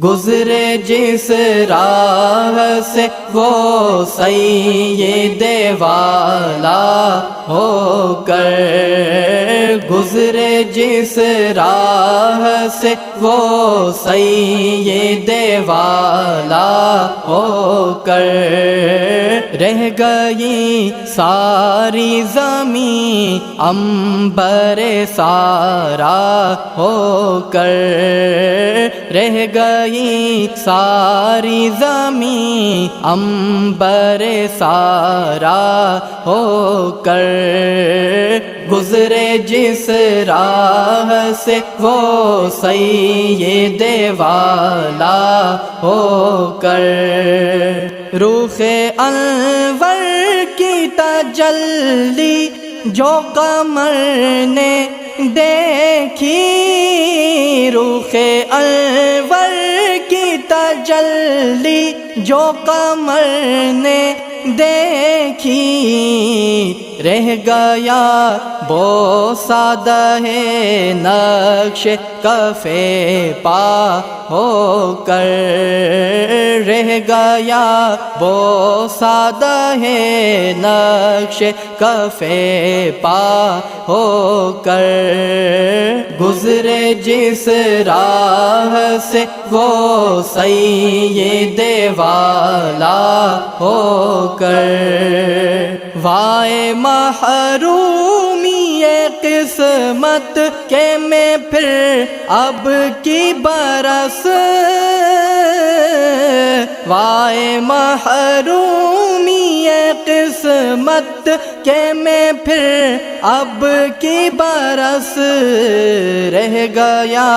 گزرے جس راہ سے وہ سید والا ہو کر، گزرے جس راہ سے وہ سید والا ہو کر، رہ گئی ساری زمین عنبر سارا ہو کر، رہ گئی ساری زمین عنبر سارا ہو کر، گزرے جس راہ سے وہ سید والا ہو کر، روح انور کی تجلی جو قمر نے دیکھی، روح انور کی تجلی جو قمر نے دیکھی، رہ گیا بوسہ ہے نقش کف پا ہو کر، رہ گیا بوسہ ہے نقش کف پا ہو کر، گزرے جس راہ سے وہ سید والا ہو کر، وائے محرومی قسمت کہ میں پھر اب کی برس، وائے محرومی قسمت کہ میں پھر اب کی برس، رہ گیا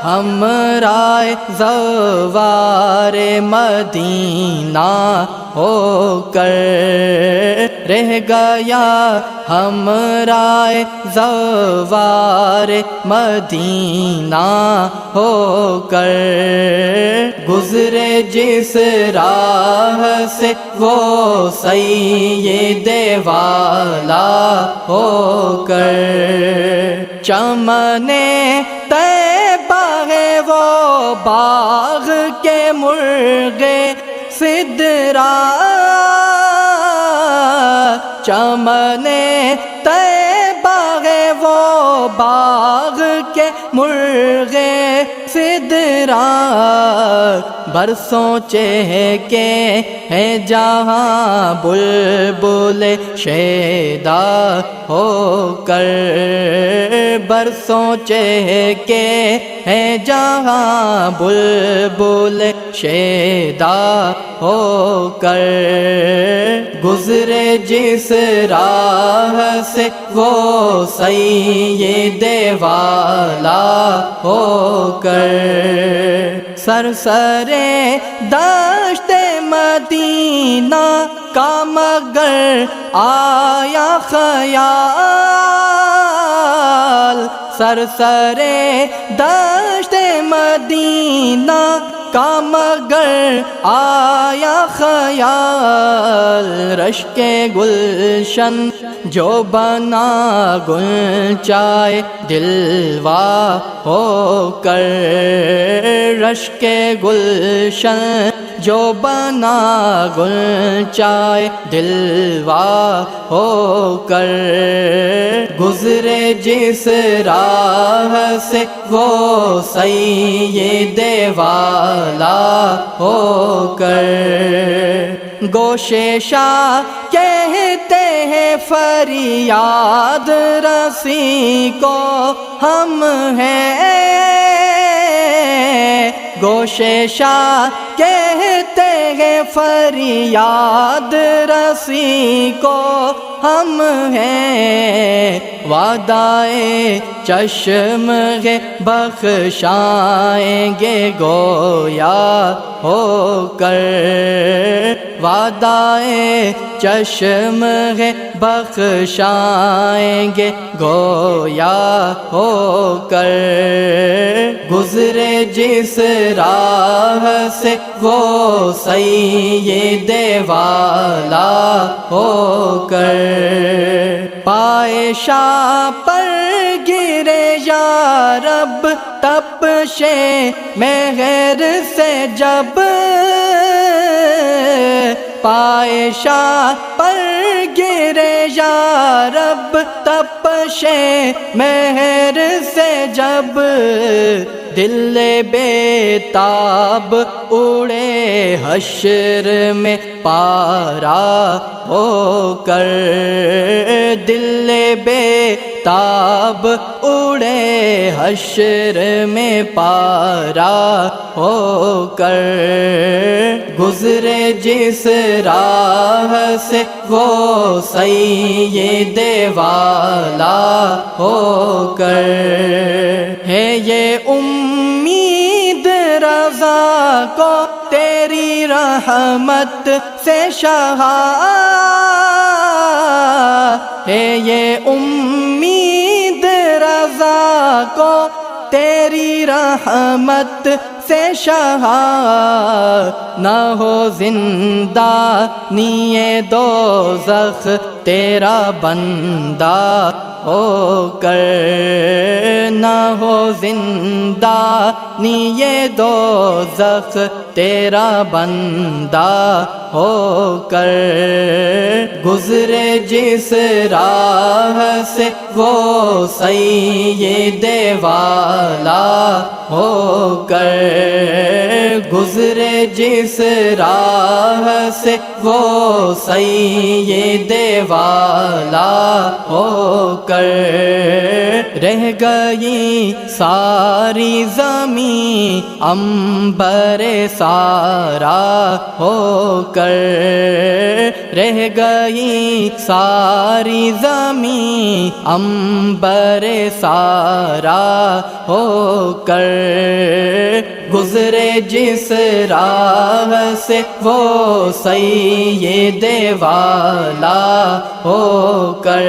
ہمراہ زوار مدینہ ہو کر، رہ گیا ہمراہ زوار مدینہ ہو کر، گزرے جس راہ سے وہ سید والا ہو کر، چمن طیبہ ہے وہ باغ کے مرغ سدرا، چمن طیبہ ہے وہ باغ کے مرغ سدرا، برسوں چہکے ہے جہاں بلبل شیدا ہو کر، برسوں چہکے ہے جہاں بلبل شیدا ہو کر، گزرے جس راہ سے وہ سید والا ہو کر، سرسرے دشت مدینہ کا مگر آیا خیال، سرسرے دشت مدینہ کا مگر آیا خیال، رشک گلشن جو بنا گلچائے دلوا ہو کر، رشک گلشن جو بنا گلچائے دلوا ہو کر، گزرے جس راہ سے وہ سید والا ہو کر، گوشے شاہ کہتے ہیں فریاد رسی کو ہم ہیں، گوشے شاہ کہتے ہیں فریاد رسی کو ہم ہیں، وعدائے چشم ہے بخشائیں گے گویا ہو کر، وعدائے چشم ہے بخشائیں گے گویا ہو کر، گزرے جس راہ سے وہ سید والا ہو کر، پائے شاہ پر گرے یا رب تپشے مہر سے جب پائے شاہ پر گرے یا رب تپشے مہر سے جب دل بے تاب اڑے حشر میں پارا ہو کر دل بے تاب اڑے حشر میں پارا ہو کر گزرے جس راہ سے وہ سید والا ہو کر ہے یہ امید رضا کو تیری رحمت سے شاہ ہے یہ امید رضا کو تیری رحمت سے شاہ نہ ہو زندہ نیے دوزخ تیرا بندہ ہو کر نہ ہو زندہ نیے دوزخ تیرا بندہ ہو کر گزرے جس راہ سے وہ سید والا ہو کر گزرے جس راہ سے وہ سید والا ہو کر رہ گئی ساری زمین عنبر سارا ہو کر رہ گئی ساری زمین عنبر سارا ہو کر گزرے جس راہ سے وہ سید والا ہو کر